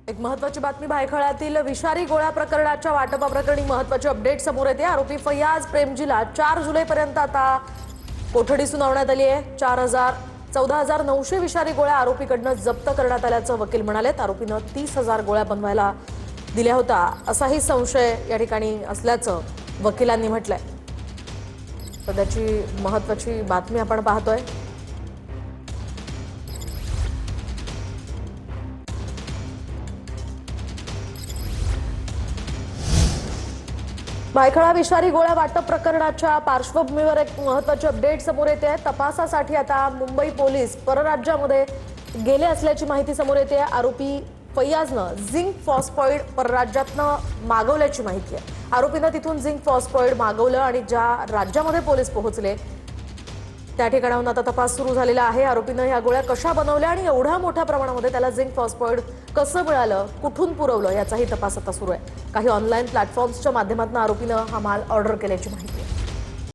एक महत्त्वाची बातमी भायखळ्यातील विषारी गोळ्या प्रकरणाच्या वाटपाप्रकरणी महत्त्वाची अपडेट समोर येते। आरोपी फैयाज प्रेमजीला 4 जुलैपर्यंत आता कोठडी सुनावण्यात आली आहे। 14,900 विषारी गोळ्या आरोपीकडून जप्त करण्यात आल्याचं वकील म्हणालेत। आरोपीनं 30,000 गोळ्या बनवायला दिल्या होता असाही संशय या ठिकाणी असल्याचं वकिलांनी म्हटलंय। सध्याची महत्त्वाची बातमी आपण पाहतोय। भायखळा विषारी गोळ्या वाटप प्रकरणाच्या पार्श्वभूमीवर एक महत्त्वाची अपडेट समोर येते आहे। तपासासाठी आता मुंबई पोलीस परराज्यामध्ये गेले असल्याची माहिती समोर येते आहे। आरोपी फैयाजनं झिंक फॉस्फॉइड परराज्यातनं मागवल्याची माहिती आहे। आरोपीनं तिथून झिंक फॉस्फॉइड मागवलं आणि ज्या राज्यामध्ये पोलीस पोहोचले त्या ठिकाणाहून आता तपास सुरू झालेला आहे। आरोपीनं ह्या गोळ्या कशा बनवल्या आणि एवढ्या मोठ्या प्रमाणामध्ये त्याला झिंक फॉस्फॉइड कसं मिळालं, कुठून पुरवलं याचाही तपास आता सुरू आहे। काही ऑनलाईन प्लॅटफॉर्म्सच्या माध्यमातून आरोपीनं हा माल ऑर्डर केल्याची माहिती आहे।